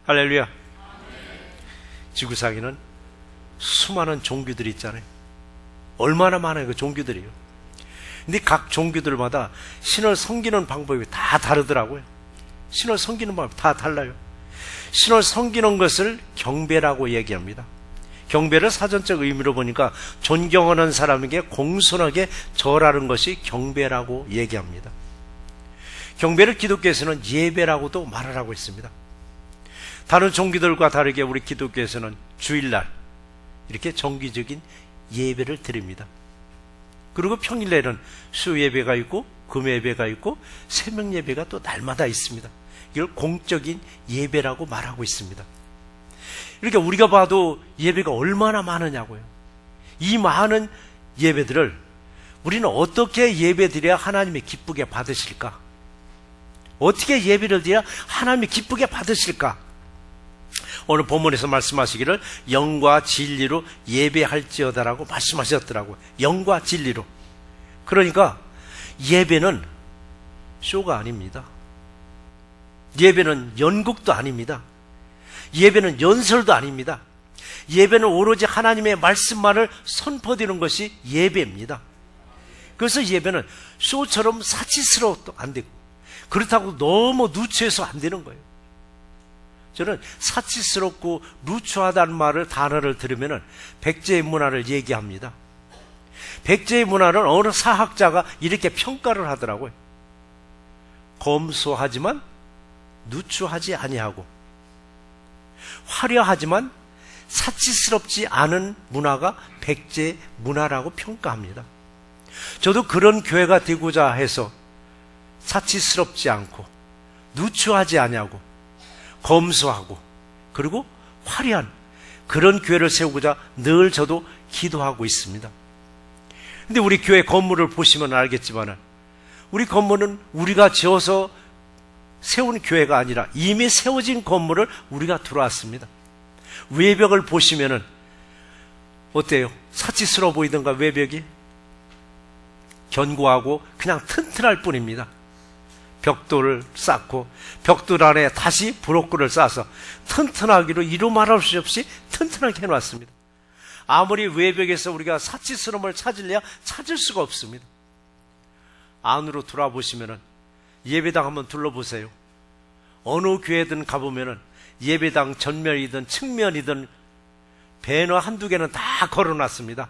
할렐루야. 지구상에는 수많은 종교들이 있잖아요. 얼마나 많아요, 그 종교들이요. 근데 각 종교들마다 신을 섬기는 방법이 다 다르더라고요. 신을 섬기는 방법이 다 달라요. 신을 섬기는 것을 경배라고 얘기합니다. 경배를 사전적 의미로 보니까 존경하는 사람에게 공손하게 절하는 것이 경배라고 얘기합니다. 경배를 기독교에서는 예배라고도 말을 하고 있습니다. 다른 종교들과 다르게 우리 기독교에서는 주일날 이렇게 정기적인 예배를 드립니다. 그리고 평일에는 수예배가 있고 금예배가 있고 새벽예배가 또 날마다 있습니다. 이걸 공적인 예배라고 말하고 있습니다. 이렇게 우리가 봐도 예배가 얼마나 많으냐고요. 이 많은 예배들을 우리는 어떻게 예배드려야 하나님이 기쁘게 받으실까? 어떻게 예배를 드려야 하나님이 기쁘게 받으실까? 오늘 본문에서 말씀하시기를 영과 진리로 예배할지어다라고 말씀하셨더라고요. 영과 진리로. 그러니까 예배는 쇼가 아닙니다. 예배는 연극도 아닙니다. 예배는 연설도 아닙니다. 예배는 오로지 하나님의 말씀만을 선포되는 것이 예배입니다. 그래서 예배는 쇼처럼 사치스러워도 안 되고 그렇다고 너무 누추해서 안 되는 거예요. 저는 사치스럽고 누추하다는 단어를 들으면 백제의 문화를 얘기합니다. 백제의 문화는 어느 사학자가 이렇게 평가를 하더라고요. 검소하지만 누추하지 아니하고 화려하지만 사치스럽지 않은 문화가 백제 문화라고 평가합니다. 저도 그런 교회가 되고자 해서 사치스럽지 않고 누추하지 아니하고 검소하고 그리고 화려한 그런 교회를 세우고자 늘 저도 기도하고 있습니다. 근데 우리 교회 건물을 보시면 알겠지만 우리 건물은 우리가 지어서 세운 교회가 아니라 이미 세워진 건물을 우리가 들어왔습니다. 외벽을 보시면은 어때요? 사치스러워 보이던가 외벽이? 견고하고 그냥 튼튼할 뿐입니다. 벽돌을 쌓고 벽돌 안에 다시 브로크를 쌓아서 튼튼하기로 이루 말할 수 없이 튼튼하게 해놨습니다. 아무리 외벽에서 우리가 사치스러움을 찾으려야 찾을 수가 없습니다. 안으로 돌아보시면은 예배당 한번 둘러보세요. 어느 교회든 가보면은 예배당 전면이든 측면이든 배너 한두 개는 다 걸어놨습니다.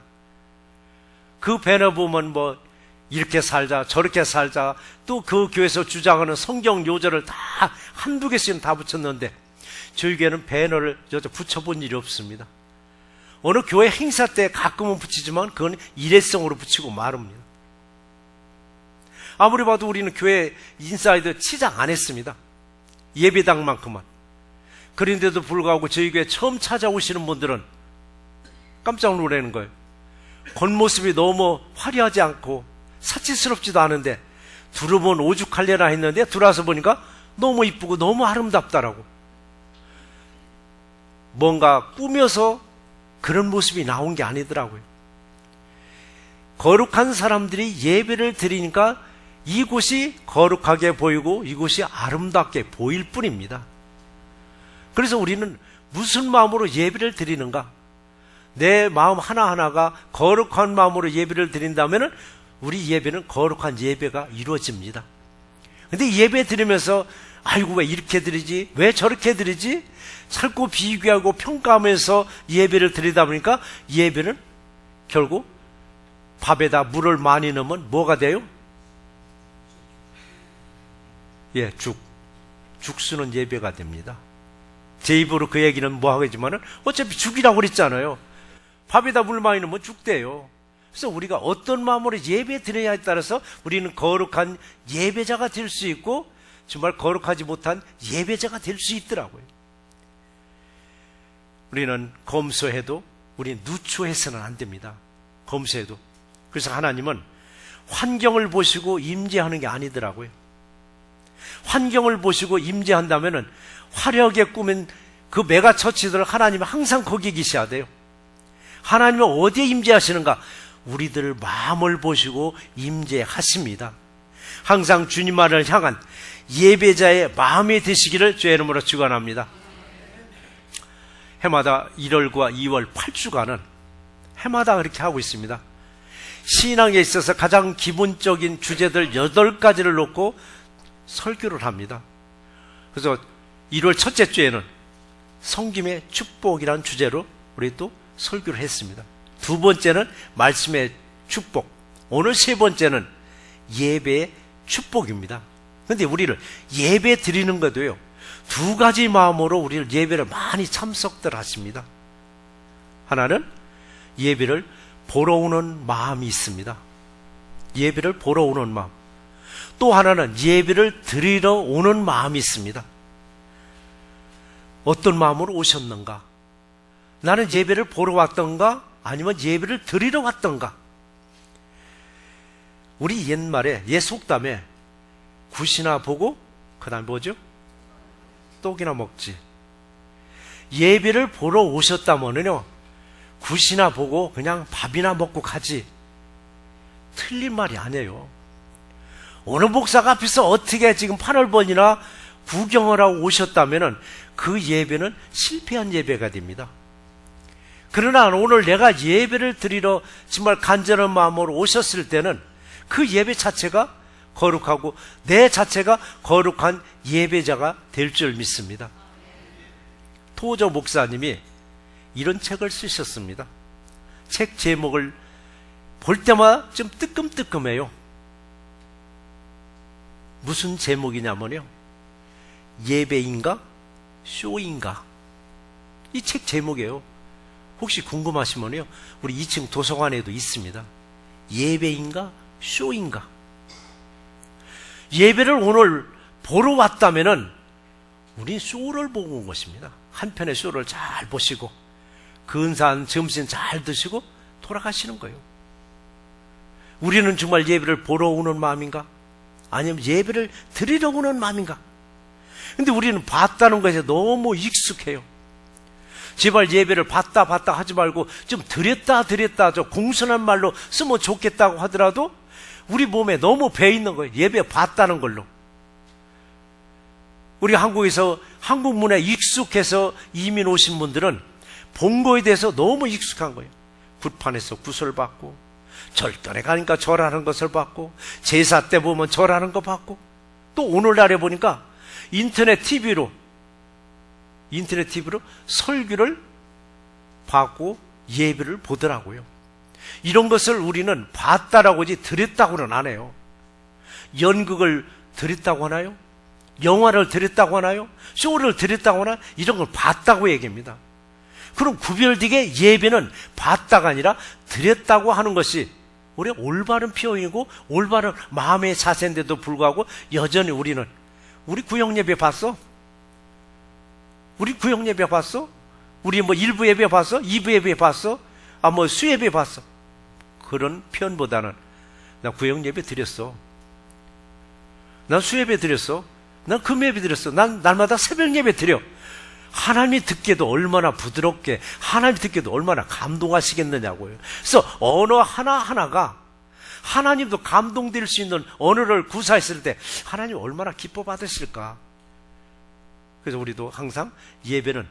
그 배너 보면 뭐 이렇게 살자 저렇게 살자 또 그 교회에서 주장하는 성경 요절을 다 한두 개씩은 다 붙였는데 저희 교회는 배너를 붙여본 일이 없습니다. 어느 교회 행사 때 가끔은 붙이지만 그건 일회성으로 붙이고 말합니다. 아무리 봐도 우리는 교회 인사이드 치장 안 했습니다. 예배당만큼만. 그런데도 불구하고 저희 교회 처음 찾아오시는 분들은 깜짝 놀라는 거예요. 겉모습이 너무 화려하지 않고 사치스럽지도 않은데 두루번 오죽하려나 했는데 들어와서 보니까 너무 이쁘고 너무 아름답다라고. 뭔가 꾸며서 그런 모습이 나온 게 아니더라고요. 거룩한 사람들이 예배를 드리니까 이곳이 거룩하게 보이고 이곳이 아름답게 보일 뿐입니다. 그래서 우리는 무슨 마음으로 예배를 드리는가? 내 마음 하나하나가 거룩한 마음으로 예배를 드린다면 우리 예배는 거룩한 예배가 이루어집니다. 근데 예배 드리면서 아이고 왜 이렇게 드리지? 왜 저렇게 드리지? 자꾸 비교하고 평가하면서 예배를 드리다 보니까 예배는 결국 밥에다 물을 많이 넣으면 뭐가 돼요? 예, 죽수는 예배가 됩니다. 제 입으로 그 얘기는 뭐 하겠지만은 어차피 죽이라고 그랬잖아요. 밥에다 물 많이 넣으면 죽대요. 그래서 우리가 어떤 마음으로 예배 드려야에 따라서 우리는 거룩한 예배자가 될 수 있고 정말 거룩하지 못한 예배자가 될 수 있더라고요. 우리는 검소해도 우리는 누추해서는 안 됩니다. 검소해도. 그래서 하나님은 환경을 보시고 임재하는 게 아니더라고요. 환경을 보시고 임재한다면은 화려하게 꾸민 그 메가처치들을 하나님은 항상 거기 계셔야 돼요. 하나님은 어디에 임재하시는가? 우리들 마음을 보시고 임재하십니다. 항상 주님만을 향한 예배자의 마음이 되시기를 주의 이름으로 축원합니다. 해마다 1월과 2월 8주간은 해마다 그렇게 하고 있습니다. 신앙에 있어서 가장 기본적인 주제들 8가지를 놓고 설교를 합니다. 그래서 1월 첫째 주에는 성김의 축복이라는 주제로 우리 또 설교를 했습니다. 두 번째는 말씀의 축복, 오늘 세 번째는 예배의 축복입니다. 그런데 우리를 예배 드리는 것도요, 두 가지 마음으로 우리를 예배를 많이 참석들 하십니다. 하나는 예배를 보러 오는 마음이 있습니다. 예배를 보러 오는 마음. 또 하나는 예배를 드리러 오는 마음이 있습니다. 어떤 마음으로 오셨는가? 나는 예배를 보러 왔던가? 아니면 예배를 드리러 왔던가? 우리 옛말에 옛 속담에 굿이나 보고 그 다음 뭐죠? 떡이나 먹지. 예배를 보러 오셨다면요, 굿이나 보고 그냥 밥이나 먹고 가지. 틀린 말이 아니에요. 어느 목사가 앞에서 어떻게 지금 8월번이나 구경을 하고 오셨다면 그 예배는 실패한 예배가 됩니다. 그러나 오늘 내가 예배를 드리러 정말 간절한 마음으로 오셨을 때는 그 예배 자체가 거룩하고 내 자체가 거룩한 예배자가 될 줄 믿습니다. 토저 목사님이 이런 책을 쓰셨습니다. 책 제목을 볼 때마다 좀 뜨끔뜨끔해요. 무슨 제목이냐면요, 예배인가 쇼인가, 이 책 제목이에요. 혹시 궁금하시면요, 우리 2층 도서관에도 있습니다. 예배인가 쇼인가. 예배를 오늘 보러 왔다면은 우린 쇼를 보고 온 것입니다. 한 편의 쇼를 잘 보시고 근사한 점심 잘 드시고 돌아가시는 거예요. 우리는 정말 예배를 보러 오는 마음인가? 아니면 예배를 드리러 오는 마음인가? 근데 우리는 봤다는 것에 너무 익숙해요. 제발 예배를 봤다 하지 말고 좀 드렸다 저 공손한 말로 쓰면 좋겠다고 하더라도 우리 몸에 너무 배 있는 거예요. 예배 봤다는 걸로. 우리 한국에서 한국 문화에 익숙해서 이민 오신 분들은 본 거에 대해서 너무 익숙한 거예요. 굿판에서 굿을 받고, 절전에 가니까 절하는 것을 받고, 제사 때 보면 절하는 거 받고, 또 오늘날에 보니까 인터넷 TV로 설교를 받고 예배를 보더라고요. 이런 것을 우리는 봤다라고 하지 드렸다고는 안 해요. 연극을 드렸다고 하나요? 영화를 드렸다고 하나요? 쇼를 드렸다고 하나? 이런 걸 봤다고 얘기합니다. 그럼 구별되게 예배는 봤다가 아니라 드렸다고 하는 것이 우리의 올바른 표현이고 올바른 마음의 자세인데도 불구하고 여전히 우리는 우리 구역예배 봤어? 우리 구역예배 봤어? 우리 뭐 1부 예배 봤어? 2부 예배 봤어? 뭐 수예배 봤어? 그런 표현보다는 나 구역예배 드렸어. 난 수예배 드렸어. 난 금예배 드렸어. 난 날마다 새벽예배 드려. 하나님이 듣기에도 얼마나 부드럽게, 하나님이 듣기에도 얼마나 감동하시겠느냐고요. 그래서 언어 하나하나가 하나님도 감동될 수 있는 언어를 구사했을 때 하나님 얼마나 기뻐 받으실까. 그래서 우리도 항상 예배는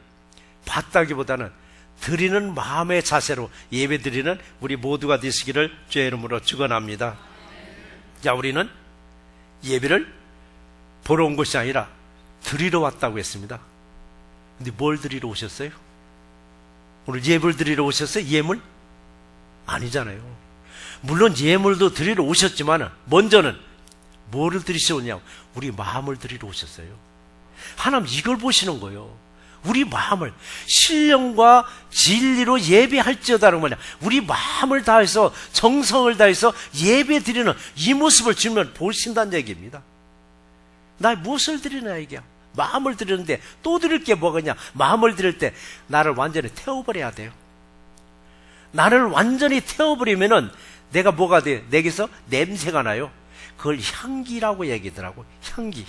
봤다기보다는 드리는 마음의 자세로 예배 드리는 우리 모두가 되시기를 주의 이름으로 축원합니다. 자, 우리는 예배를 보러 온 것이 아니라 드리러 왔다고 했습니다. 근데 뭘 드리러 오셨어요? 오늘 예물 드리러 오셨어요? 예물? 아니잖아요. 물론 예물도 드리러 오셨지만 먼저는 뭐를 드리셨냐고, 우리 마음을 드리러 오셨어요. 하나님 이걸 보시는 거예요. 우리 마음을 신령과 진리로 예배할지어다는 거냐, 우리 마음을 다해서 정성을 다해서 예배 드리는 이 모습을 주면 보신다는 얘기입니다. 나 무엇을 드리냐 이게야. 마음을 드리는데 또 드릴 게 뭐겠냐. 마음을 드릴 때 나를 완전히 태워버려야 돼요. 나를 완전히 태워버리면은 내가 뭐가 돼요? 내게서 냄새가 나요. 그걸 향기라고 얘기하더라고. 향기.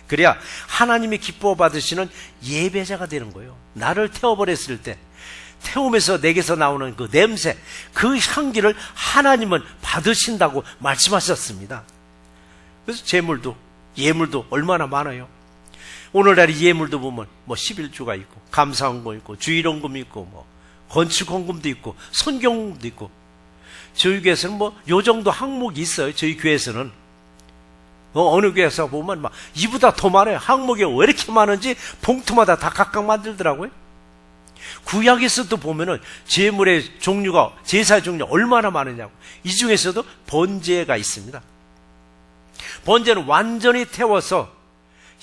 그래야 하나님이 기뻐 받으시는 예배자가 되는 거예요. 나를 태워버렸을 때, 태우면서 내게서 나오는 그 냄새, 그 향기를 하나님은 받으신다고 말씀하셨습니다. 그래서 제물도 예물도 얼마나 많아요. 오늘날 예물도 보면 뭐 11주가 있고 감사헌금 있고 주일헌금 있고 뭐 건축헌금도 있고 선경헌금도 있고, 저희 교회에서는 뭐 요 정도 항목이 있어요. 저희 교회에서는 어느 교회에서 보면 막 이보다 더 많아요. 항목이 왜 이렇게 많은지 봉투마다 다 각각 만들더라고요. 구약에서도 보면은 제물의 종류가, 제사의 종류가 얼마나 많으냐고. 이 중에서도 번제가 있습니다. 번제는 완전히 태워서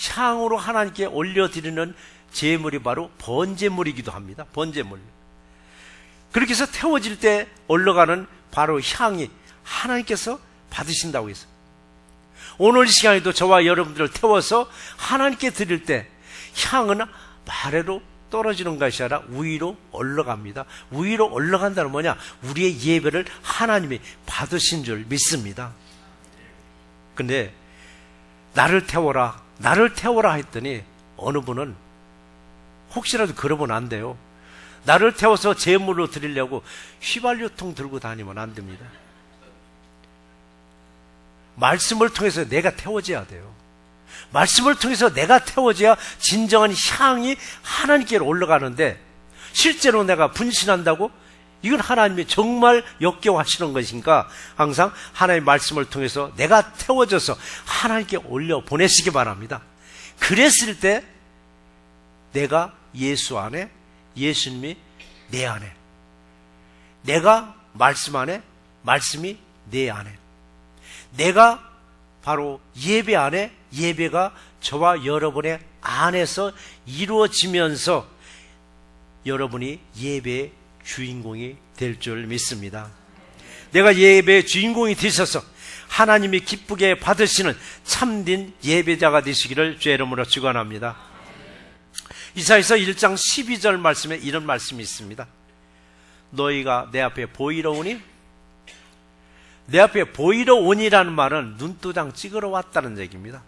향으로 하나님께 올려드리는 제물이 바로 번제물이기도 합니다. 번제물. 그렇게 해서 태워질 때 올라가는 바로 향이 하나님께서 받으신다고 했어요. 오늘 이 시간에도 저와 여러분들을 태워서 하나님께 드릴 때 향은 아래로 떨어지는 것이 아니라 위로 올라갑니다. 위로 올라간다는 뭐냐? 우리의 예배를 하나님이 받으신 줄 믿습니다. 근데 나를 태워라, 나를 태워라 했더니 어느 분은 혹시라도 그러면 안 돼요. 나를 태워서 제물로 드리려고 휘발유통 들고 다니면 안 됩니다. 말씀을 통해서 내가 태워져야 돼요. 말씀을 통해서 내가 태워져야 진정한 향이 하나님께로 올라가는데, 실제로 내가 분신한다고? 이건 하나님이 정말 역겨워하시는 것인가? 항상 하나님의 말씀을 통해서 내가 태워져서 하나님께 올려 보내시기 바랍니다. 그랬을 때 내가 예수 안에, 예수님이 내 안에, 내가 말씀 안에, 말씀이 내 안에, 내가 바로 예배 안에, 예배가 저와 여러분의 안에서 이루어지면서 여러분이 예배의 주인공이 될 줄 믿습니다. 내가 예배의 주인공이 되셔서 하나님이 기쁘게 받으시는 참된 예배자가 되시기를 주의 이름으로 축원합니다. 이사야서 1장 12절 말씀에 이런 말씀이 있습니다. 너희가 내 앞에 보이러 오니? 내 앞에 보이러 오니라는 말은 눈도장 찍으러 왔다는 얘기입니다.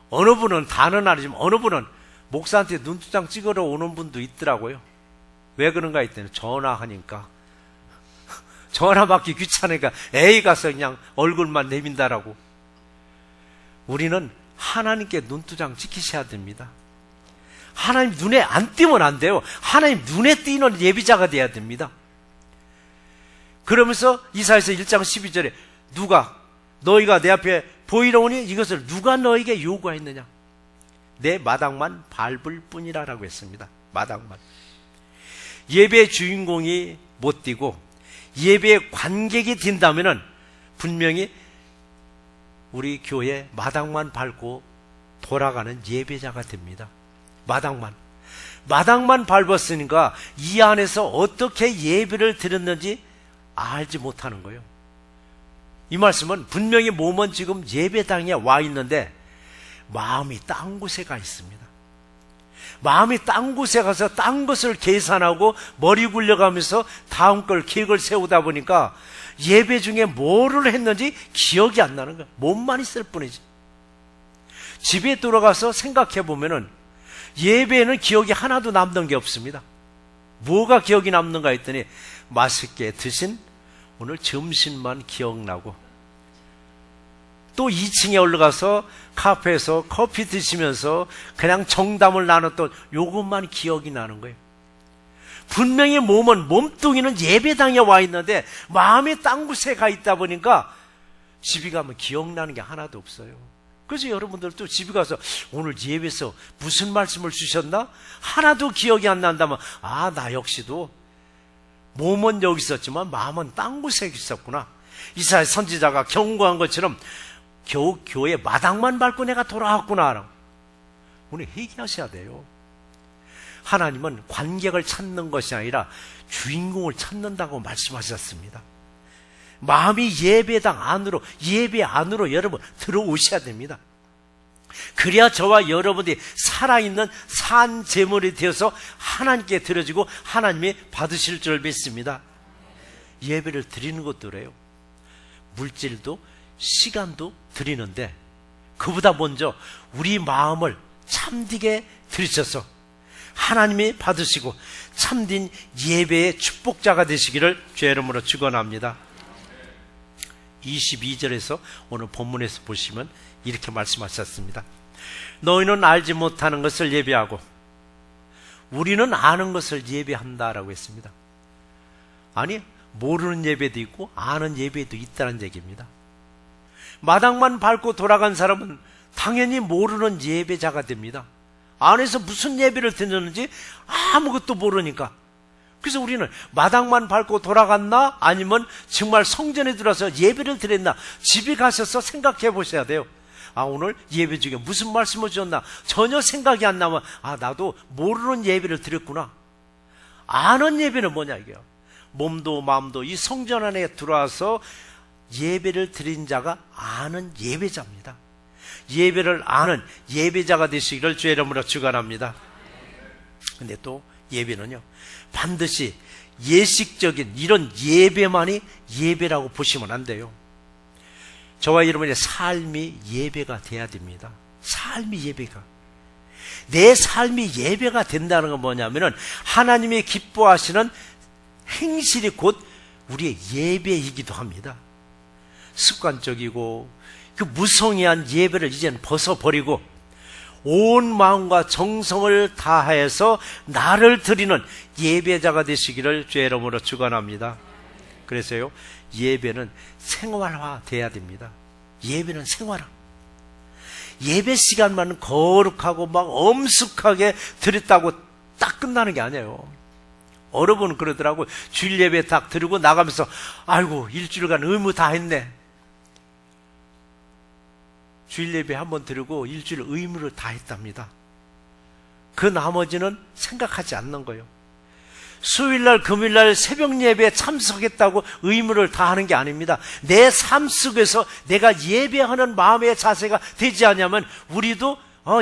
어느 분은 다는 아니지만 어느 분은 목사한테 눈도장 찍으러 오는 분도 있더라고요. 왜 그런가 했더니 전화하니까, 전화 받기 귀찮으니까 에이 가서 그냥 얼굴만 내민다라고. 우리는 하나님께 눈도장 찍히셔야 됩니다. 하나님 눈에 안 띄면 안 돼요. 하나님 눈에 띄는 예비자가 돼야 됩니다. 그러면서 이사야서 1장 12절에 너희가 내 앞에 보이러 오니 이것을 누가 너에게 요구했느냐? 내 마당만 밟을 뿐이라고 했습니다. 마당만. 예배의 주인공이 못 뛰고 예배의 관객이 된다면은 분명히 우리 교회 마당만 밟고 돌아가는 예배자가 됩니다. 마당만 밟았으니까 이 안에서 어떻게 예배를 드렸는지 알지 못하는 거예요. 이 말씀은 분명히 몸은 지금 예배당에 와 있는데 마음이 딴 곳에 가 있습니다. 마음이 딴 곳에 가서 딴 것을 계산하고 머리 굴려가면서 다음 걸 계획을 세우다 보니까 예배 중에 뭐를 했는지 기억이 안 나는 거예요. 몸만 있을 뿐이지. 집에 들어가서 생각해 보면은 예배에는 기억이 하나도 남는 게 없습니다. 뭐가 기억이 남는가 했더니 맛있게 드신 오늘 점심만 기억나고, 또 2층에 올라가서 카페에서 커피 드시면서 그냥 정담을 나눴던 요것만 기억이 나는 거예요. 분명히 몸뚱이는 예배당에 와 있는데 마음이 딴 곳에 가 있다 보니까 집에 가면 기억나는 게 하나도 없어요. 그래서 여러분들도 집에 가서 오늘 예배에서 무슨 말씀을 주셨나? 하나도 기억이 안 난다면 나 역시도 몸은 여기 있었지만 마음은 딴 곳에 있었구나. 이사야 선지자가 경고한 것처럼 겨우 교회 마당만 밟고 내가 돌아왔구나. 오늘 회개하셔야 돼요. 하나님은 관객을 찾는 것이 아니라 주인공을 찾는다고 말씀하셨습니다. 마음이 예배당 안으로, 예배 안으로 여러분 들어오셔야 됩니다. 그래야 저와 여러분이 살아있는 산 제물이 되어서 하나님께 드려지고 하나님이 받으실 줄 믿습니다. 예배를 드리는 것도 그래요. 물질도 시간도 드리는데 그보다 먼저 우리 마음을 참되게 드리셔서 하나님이 받으시고 참된 예배의 축복자가 되시기를 주의 이름으로 축원합니다. 22절에서 오늘 본문에서 보시면 이렇게 말씀하셨습니다. 너희는 알지 못하는 것을 예배하고 우리는 아는 것을 예배한다라고 했습니다. 아니, 모르는 예배도 있고 아는 예배도 있다는 얘기입니다. 마당만 밟고 돌아간 사람은 당연히 모르는 예배자가 됩니다. 안에서 무슨 예배를 드렸는지 아무것도 모르니까. 그래서 우리는 마당만 밟고 돌아갔나 아니면 정말 성전에 들어서 예배를 드렸나 집에 가셔서 생각해 보셔야 돼요. 아, 오늘 예배 중에 무슨 말씀을 주셨나 전혀 생각이 안 나면 나도 모르는 예배를 드렸구나. 아는 예배는 뭐냐 이게요. 몸도 마음도 이 성전 안에 들어와서 예배를 드린 자가 아는 예배자입니다. 예배를 아는 예배자가 되시기를 주의 이름으로 축원합니다. 근데 또 예배는요, 반드시 예식적인 이런 예배만이 예배라고 보시면 안 돼요. 저와 여러분의 삶이 예배가 돼야 됩니다. 삶이 예배가. 내 삶이 예배가 된다는 건 뭐냐면은 하나님이 기뻐하시는 행실이 곧 우리의 예배이기도 합니다. 습관적이고 그 무성의한 예배를 이제는 벗어버리고 온 마음과 정성을 다해서 나를 드리는 예배자가 되시기를 주의 이름으로 축원합니다. 그래서요, 예배는 생활화 돼야 됩니다. 예배는 생활화. 예배 시간만 거룩하고 막 엄숙하게 드렸다고 딱 끝나는 게 아니에요. 어느 분은 그러더라고요. 주일 예배 딱 드리고 나가면서 아이고 일주일간 의무 다 했네. 주일 예배 한번 드리고 일주일 의무를 다 했답니다. 그 나머지는 생각하지 않는 거예요. 수요일날 금요일날 새벽 예배에 참석했다고 의무를 다하는 게 아닙니다. 내 삶 속에서 내가 예배하는 마음의 자세가 되지 않냐면 우리도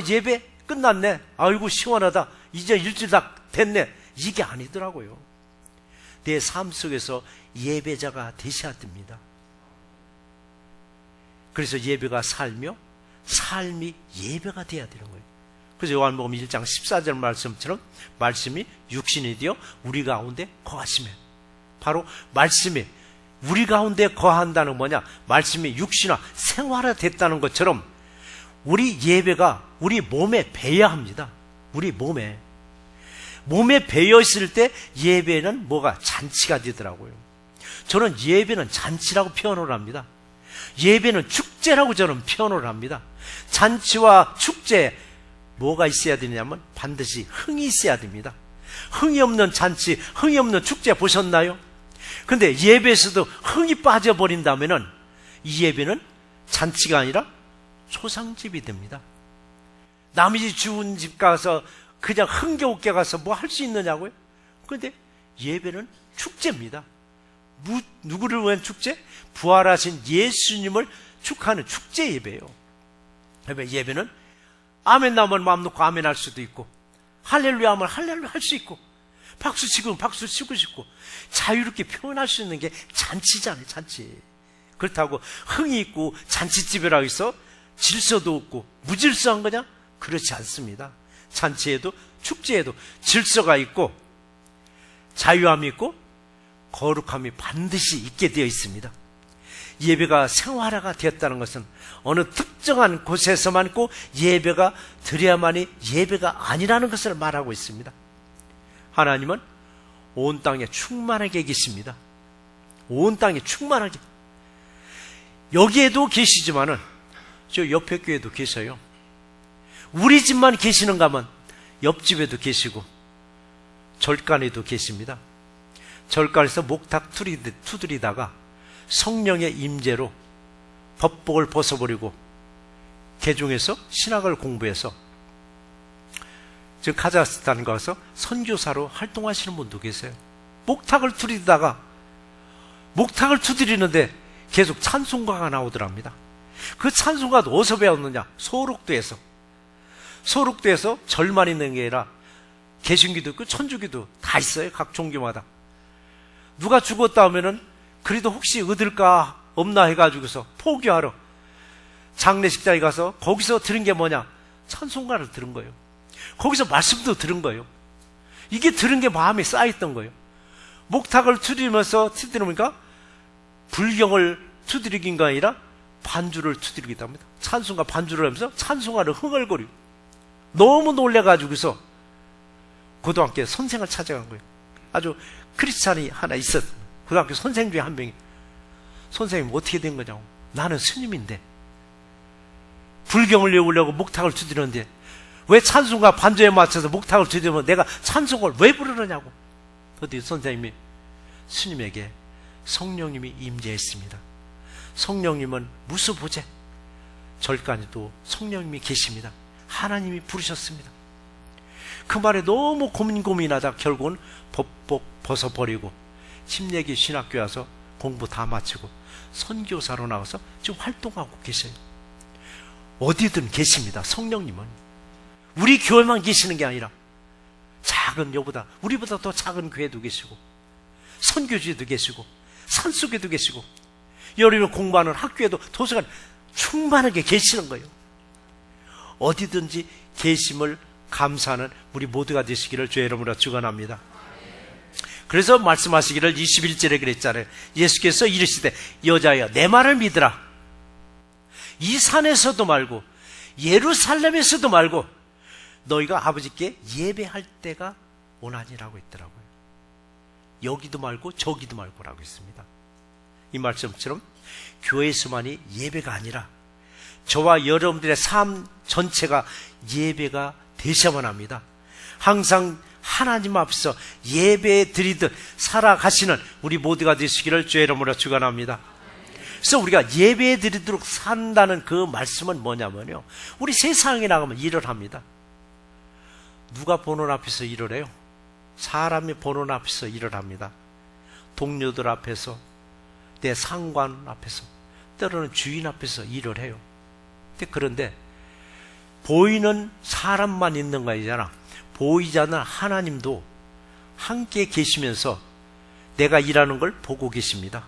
예배 끝났네, 아이고 시원하다, 이제 일주일 다 됐네, 이게 아니더라고요. 내 삶 속에서 예배자가 되셔야 됩니다. 그래서 예배가 살며 삶이 예배가 되어야 되는 거예요. 그래서 요한복음 1장 14절 말씀처럼 말씀이 육신이 되어 우리 가운데 거하시며, 바로 말씀이 우리 가운데 거한다는 뭐냐, 말씀이 육신화 생활화됐다는 것처럼 우리 예배가 우리 몸에 배야 합니다. 우리 몸에 배어 있을 때 예배는 뭐가 잔치가 되더라고요. 저는 예배는 잔치라고 표현을 합니다. 예배는 축제라고 저는 표현을 합니다. 잔치와 축제 뭐가 있어야 되냐면 반드시 흥이 있어야 됩니다. 흥이 없는 잔치, 흥이 없는 축제 보셨나요? 근데 예배에서도 흥이 빠져버린다면은 이 예배는 잔치가 아니라 초상집이 됩니다. 남이 주운 집 가서 그냥 흥겨웃게 가서 뭐 할 수 있느냐고요? 그런데 예배는 축제입니다. 누구를 위한 축제? 부활하신 예수님을 축하하는 축제 예배예요. 예배는 아멘 나오면 마음 놓고 아멘 할 수도 있고, 할렐루야 하면 할렐루야 할 수 있고, 박수 치고 박수 치고 싶고, 자유롭게 표현할 수 있는 게 잔치잖아요. 잔치. 그렇다고 흥이 있고 잔치집이라고 해서 질서도 없고 무질서한 거냐? 그렇지 않습니다. 잔치에도 축제에도 질서가 있고 자유함이 있고 거룩함이 반드시 있게 되어 있습니다. 예배가 생활화가 되었다는 것은 어느 특정한 곳에서만 꼭 예배가 드려야만이 예배가 아니라는 것을 말하고 있습니다. 하나님은 온 땅에 충만하게 계십니다. 온 땅에 충만하게. 여기에도 계시지만은 저 옆에 교회도 계셔요. 우리 집만 계시는가 하면 옆집에도 계시고 절간에도 계십니다. 절간에서 목탁 두드리다가 성령의 임재로 법복을 벗어버리고 개종해서 신학을 공부해서 지금 카자흐스탄 가서 선교사로 활동하시는 분도 계세요. 목탁을 두드리는데 계속 찬송가가 나오더랍니다. 그 찬송가도 어디서 배웠느냐? 소록도에서 절만 있는 게 아니라 개신기도 있고 천주교도 다 있어요. 각 종교마다. 누가 죽었다 하면은 그래도 혹시 얻을까 없나 해가지고서 포기하러 장례식장에 가서 거기서 들은 게 뭐냐? 찬송가를 들은 거예요. 거기서 말씀도 들은 거예요. 이게 들은 게 마음에 쌓였던 거예요. 목탁을 두드리면서 두드리니까 불경을 두드리긴가 아니라 반주를 두드리기도 합니다. 찬송가 반주를 하면서 찬송가를 흥얼거리고 너무 놀래가지고서 고등학교 선생을 찾아간 거예요. 아주 크리스찬이 하나 있었어요. 고등학교 선생 중에 한 명이. 선생님 어떻게 된 거냐고. 나는 스님인데 불경을 외우려고 목탁을 두드리는데 왜 찬송가 반주에 맞춰서 목탁을 두드리면 내가 찬송을 왜 부르느냐고. 어디 선생님이 스님에게 성령님이 임재했습니다. 성령님은 무수보재 절간에도 성령님이 계십니다. 하나님이 부르셨습니다. 그 말에 너무 고민하다 결국은 법복 벗어버리고 침례기 신학교에 와서 공부 다 마치고 선교사로 나와서 지금 활동하고 계셔요. 어디든 계십니다. 성령님은 우리 교회만 계시는 게 아니라 작은 여보다 우리보다 더 작은 교회도 계시고 선교지에도 계시고 산속에도 계시고 여러분 공부하는 학교에도 도서관 충만하게 계시는 거예요. 어디든지 계심을 감사하는 우리 모두가 되시기를 주의 이름으로 축원합니다. 그래서 말씀하시기를 21절에 그랬잖아요. 예수께서 이르시되 여자여 내 말을 믿으라. 이 산에서도 말고 예루살렘에서도 말고 너희가 아버지께 예배할 때가 오나니라고 했더라고요. 여기도 말고 저기도 말고라고 했습니다. 이 말씀처럼 교회에서만이 예배가 아니라 저와 여러분들의 삶 전체가 예배가 되셔야만 합니다. 항상 하나님 앞에서 예배 드리듯 살아가시는 우리 모두가 되시기를 주의 이름으로 축원합니다. 그래서 우리가 예배 드리도록 산다는 그 말씀은 뭐냐면요, 우리 세상에 나가면 일을 합니다. 누가 보는 앞에서 일을 해요? 사람이 보는 앞에서 일을 합니다. 동료들 앞에서, 내 상관 앞에서, 때로는 주인 앞에서 일을 해요. 그런데 보이는 사람만 있는 거 아니잖아. 보이지 않는 하나님도 함께 계시면서 내가 일하는 걸 보고 계십니다.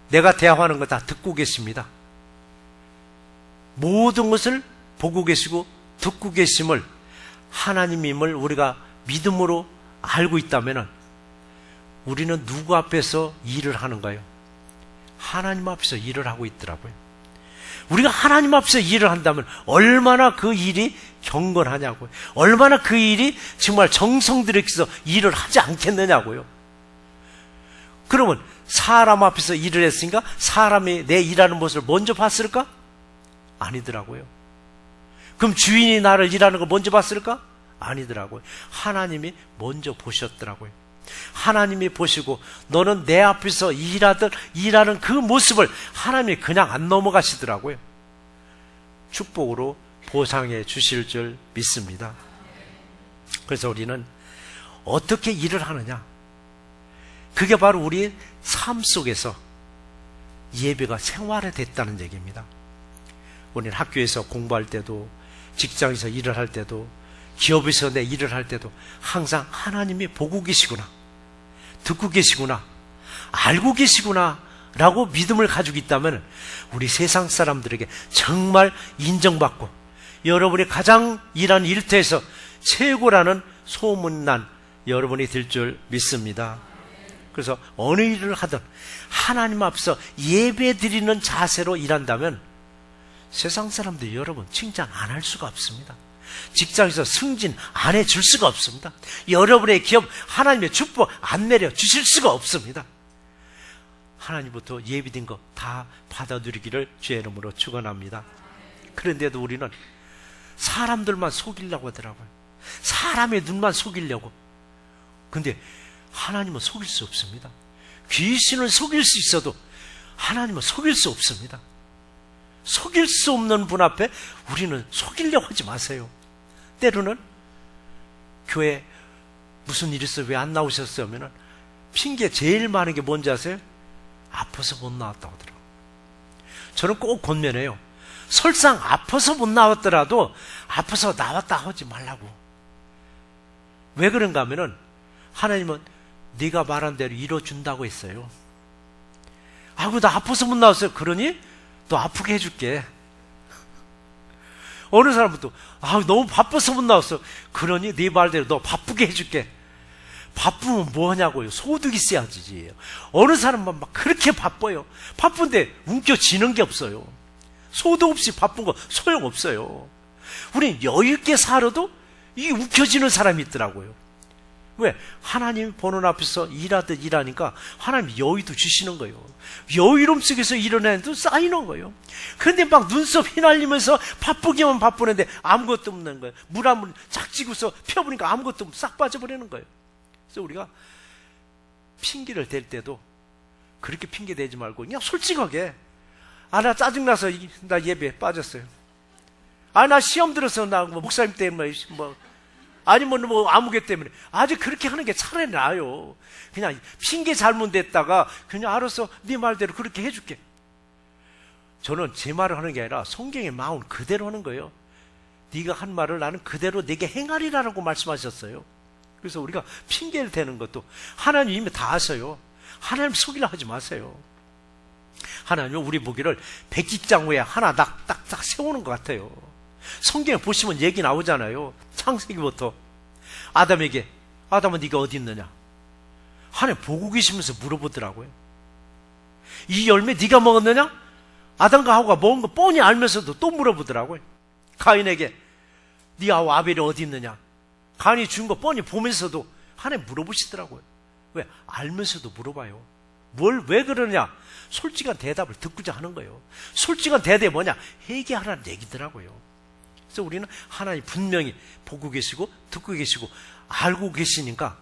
내가 대화하는 거 다 듣고 계십니다. 모든 것을 보고 계시고 듣고 계심을, 하나님임을 우리가 믿음으로 알고 있다면 우리는 누구 앞에서 일을 하는가요? 하나님 앞에서 일을 하고 있더라고요. 우리가 하나님 앞에서 일을 한다면 얼마나 그 일이 경건하냐고요. 얼마나 그 일이 정말 정성 들여서 일을 하지 않겠느냐고요. 그러면 사람 앞에서 일을 했으니까 사람이 내 일하는 모습을 먼저 봤을까? 아니더라고요. 그럼 주인이 나를 일하는 걸 먼저 봤을까? 아니더라고요. 하나님이 먼저 보셨더라고요. 하나님이 보시고 너는 내 앞에서 일하는 그 모습을 하나님이 그냥 안 넘어가시더라고요. 축복으로 보상해 주실 줄 믿습니다. 그래서 우리는 어떻게 일을 하느냐, 그게 바로 우리 삶 속에서 예배가 생활화됐다는 얘기입니다. 우리는 학교에서 공부할 때도, 직장에서 일을 할 때도, 기업에서 내 일을 할 때도 항상 하나님이 보고 계시구나, 듣고 계시구나, 알고 계시구나 라고 믿음을 가지고 있다면 우리 세상 사람들에게 정말 인정받고 여러분이 가장 일하는 일터에서 최고라는 소문난 여러분이 될 줄 믿습니다. 그래서 어느 일을 하든 하나님 앞에서 예배 드리는 자세로 일한다면 세상 사람들이 여러분 칭찬 안 할 수가 없습니다. 직장에서 승진 안 해줄 수가 없습니다. 여러분의 기업 하나님의 축복 안 내려주실 수가 없습니다. 하나님부터 예비된 거 다 받아들이기를 주의 이름으로 축원합니다. 그런데도 우리는 사람들만 속이려고 하더라고요. 사람의 눈만 속이려고. 근데 하나님은 속일 수 없습니다. 귀신을 속일 수 있어도 하나님은 속일 수 없습니다. 속일 수 없는 분 앞에 우리는 속이려고 하지 마세요. 때로는 교회 무슨 일 있어요? 왜 안 나오셨어요? 하면은 핑계 제일 많은 게 뭔지 아세요? 아파서 못 나왔다고 하더라고요. 저는 꼭 권면해요. 설상 아파서 못 나왔더라도 아파서 나왔다 하지 말라고. 왜 그런가 하면은 하나님은 네가 말한 대로 이뤄준다고 했어요. 아이고 나 아파서 못 나왔어요. 그러니 너 아프게 해줄게. 어느 사람은 또 너무 바빠서 못 나왔어. 그러니 네 말대로 너 바쁘게 해줄게. 바쁘면 뭐 하냐고요. 소득이 있어야지. 어느 사람만 막 그렇게 바빠요. 바쁜데 움켜쥐는 게 없어요. 소득 없이 바쁜 거 소용없어요. 우린 여유 있게 살아도 이게 움켜쥐는 사람이 있더라고요. 왜? 하나님 보는 앞에서 일하듯 일하니까 하나님이 여유도 주시는 거예요. 여유로움 속에서 일어나는 쌓이는 거예요. 그런데 막 눈썹 휘날리면서 바쁘기만 바쁘는데 아무것도 없는 거예요. 물 한 물 쫙 찌고서 펴보니까 아무것도 싹 빠져버리는 거예요. 그래서 우리가 핑계를 댈 때도 그렇게 핑계 대지 말고 그냥 솔직하게, 나 짜증나서 나 예배 빠졌어요. 나 시험 들어서 나 목사님 때문에 아니면 뭐 아무개 때문에. 아주 그렇게 하는 게 차라리 나아요. 그냥 핑계 잘못됐다가 그냥 알아서 네 말대로 그렇게 해줄게. 저는 제 말을 하는 게 아니라 성경의 마음 그대로 하는 거예요. 네가 한 말을 나는 그대로 내게 행하리라고 말씀하셨어요. 그래서 우리가 핑계를 대는 것도 하나님 이미 다 아셔요. 하나님 속이려 하지 마세요. 하나님은 우리 보기를 백직장후에 하나 딱딱딱 세우는 것 같아요. 성경에 보시면 얘기 나오잖아요. 창세기부터 아담에게, 아담은 네가 어디 있느냐? 하나님 보고 계시면서 물어보더라고요. 이 열매 네가 먹었느냐? 아담과 하와가 먹은 거 뻔히 알면서도 또 물어보더라고요. 가인에게 네 아우 아벨이 어디 있느냐? 가인이 준 거 뻔히 보면서도 하나님 물어보시더라고요. 왜? 알면서도 물어봐요. 왜 그러냐? 솔직한 대답을 듣고자 하는 거예요. 솔직한 대답이 뭐냐? 회개하라는 얘기더라고요. 그래서 우리는 하나님 분명히 보고 계시고 듣고 계시고 알고 계시니까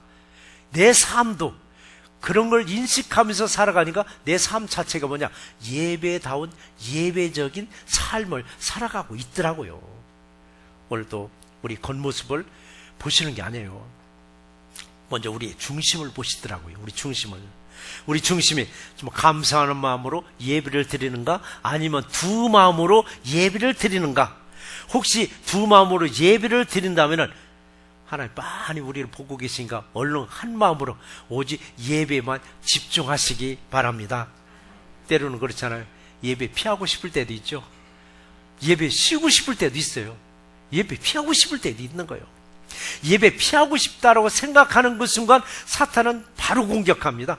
내 삶도 그런 걸 인식하면서 살아가니까 내 삶 자체가 뭐냐? 예배다운 예배적인 삶을 살아가고 있더라고요. 오늘도 우리 겉모습을 보시는 게 아니에요. 먼저 우리 중심을 보시더라고요. 우리 중심이 좀 감사하는 마음으로 예배를 드리는가? 아니면 두 마음으로 예배를 드리는가? 혹시 두 마음으로 예배를 드린다면 하나님 많이 우리를 보고 계시니까 얼른 한 마음으로 오직 예배만 집중하시기 바랍니다. 때로는 그렇잖아요. 예배 피하고 싶을 때도 있죠. 예배 쉬고 싶을 때도 있어요. 예배 피하고 싶을 때도 있는 거예요. 예배 피하고 싶다라고 생각하는 그 순간 사탄은 바로 공격합니다.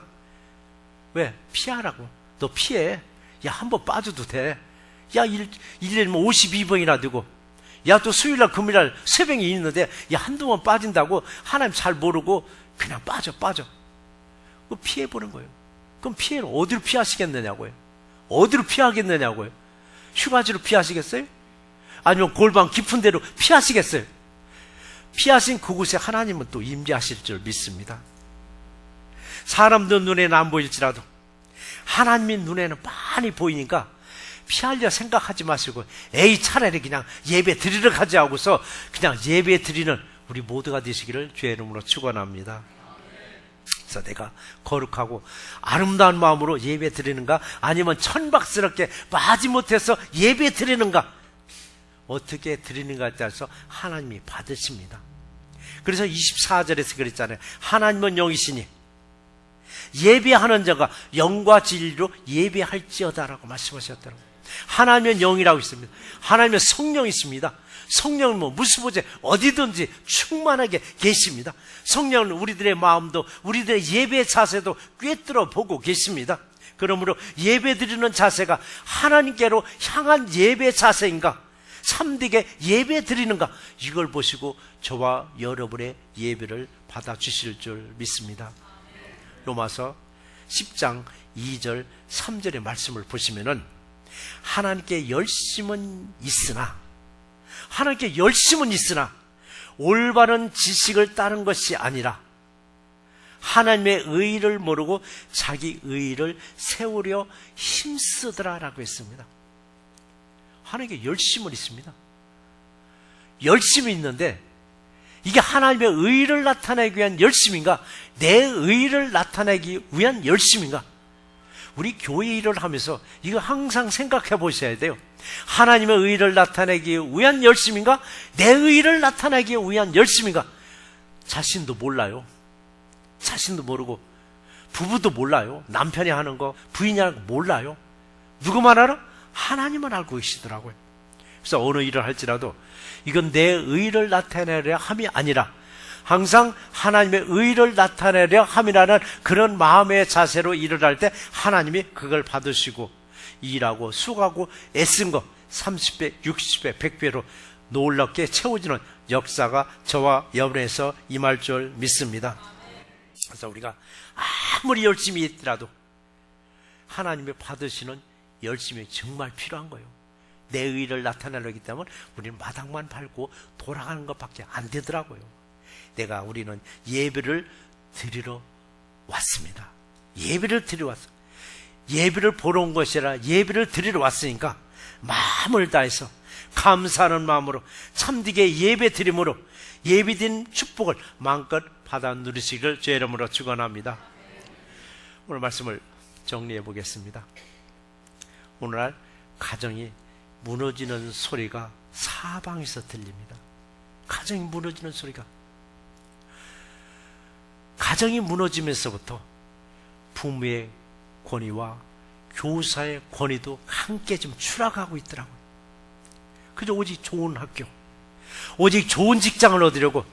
왜? 피하라고. 너 피해. 야, 한번 빠져도 돼. 야, 1년이면 52번이나 되고. 야, 또 수요일날 금요일날 새벽이 있는데 야, 한동안 빠진다고 하나님 잘 모르고 그냥 빠져. 그거 피해보는 거예요. 그럼 피해는 어디로 피하시겠느냐고요? 어디로 피하겠느냐고요? 휴가지로 피하시겠어요? 아니면 골방 깊은 데로 피하시겠어요? 피하신 그곳에 하나님은 또 임재하실 줄 믿습니다. 사람들 눈에는 안 보일지라도 하나님의 눈에는 많이 보이니까 피하려 생각하지 마시고 에이 차라리 그냥 예배 드리러 가자 하고서 그냥 예배 드리는 우리 모두가 되시기를 주의 이름으로 축원합니다. 그래서 내가 거룩하고 아름다운 마음으로 예배 드리는가? 아니면 천박스럽게 마지못해서 예배 드리는가? 어떻게 드리는가에 따라서 하나님이 받으십니다. 그래서 24절에서 그랬잖아요. 하나님은 영이시니 예배하는 자가 영과 진리로 예배할지어다라고 말씀하셨더라고요. 하나님은 영이라고 있습니다. 하나님은 성령이 있습니다. 성령은 무슨 보제 어디든지 충만하게 계십니다. 성령은 우리들의 마음도 우리들의 예배 자세도 꿰뚫어 보고 계십니다. 그러므로 예배 드리는 자세가 하나님께로 향한 예배 자세인가? 참되게 예배 드리는가? 이걸 보시고 저와 여러분의 예배를 받아주실 줄 믿습니다. 로마서 10장 2절 3절의 말씀을 보시면은 하나님께 열심은 있으나 올바른 지식을 따른 것이 아니라 하나님의 의의를 모르고 자기 의의를 세우려 힘쓰더라라고 했습니다. 하나님께 열심은 있습니다. 열심이 있는데 이게 하나님의 의의를 나타내기 위한 열심인가? 내 의의를 나타내기 위한 열심인가? 우리 교회 일을 하면서 이거 항상 생각해 보셔야 돼요. 하나님의 의의를 나타내기 위한 열심인가? 내 의의를 나타내기 위한 열심인가? 자신도 몰라요. 자신도 모르고 부부도 몰라요. 남편이 하는 거 부인이 하는 거 몰라요. 누구만 알아? 하나님은 알고 계시더라고요. 그래서 어느 일을 할지라도 이건 내 의의를 나타내려 함이 아니라 항상 하나님의 의를 나타내려 함이라는 그런 마음의 자세로 일을 할 때 하나님이 그걸 받으시고 일하고 수고하고 애쓴 거 30배, 60배, 100배로 놀랍게 채워지는 역사가 저와 여러분에서 임할 줄 믿습니다. 그래서 우리가 아무리 열심히 했더라도 하나님이 받으시는 열심이 정말 필요한 거예요. 내 의를 나타내려기 때문에 우리는 마당만 밟고 돌아가는 것밖에 안 되더라고요. 우리는 예배를 드리러 왔습니다. 예배를 드리러 왔어. 예배를 보러 온 것이라 예배를 드리러 왔으니까 마음을 다해서 감사하는 마음으로 참되게 예배 드림으로 예비된 축복을 마음껏 받아 누리시기를 주의 이름으로 축원합니다. 오늘 말씀을 정리해 보겠습니다. 오늘날 가정이 무너지는 소리가 사방에서 들립니다. 가정이 무너지는 소리가. 가정이 무너지면서부터 부모의 권위와 교사의 권위도 함께 좀 추락하고 있더라고요. 그저 오직 좋은 학교, 오직 좋은 직장을 얻으려고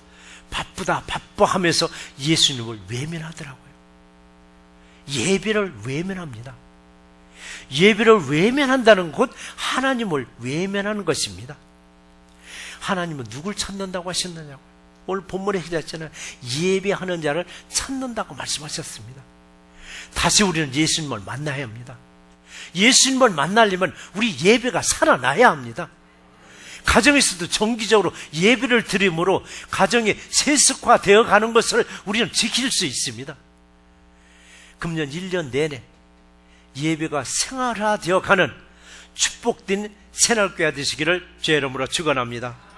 바쁘다 바빠하면서 예수님을 외면하더라고요. 예배를 외면합니다. 예배를 외면한다는 것 하나님을 외면하는 것입니다. 하나님은 누굴 찾는다고 하셨느냐고. 오늘 본문에 기자했잖아요. 예배하는 자를 찾는다고 말씀하셨습니다. 다시 우리는 예수님을 만나야 합니다. 예수님을 만나려면 우리 예배가 살아나야 합니다. 가정에서도 정기적으로 예배를 드림으로 가정이 세습화되어 가는 것을 우리는 지킬 수 있습니다. 금년 1년 내내 예배가 생활화되어 가는 축복된 새날교회 되시기를 주의 이름으로 축원합니다.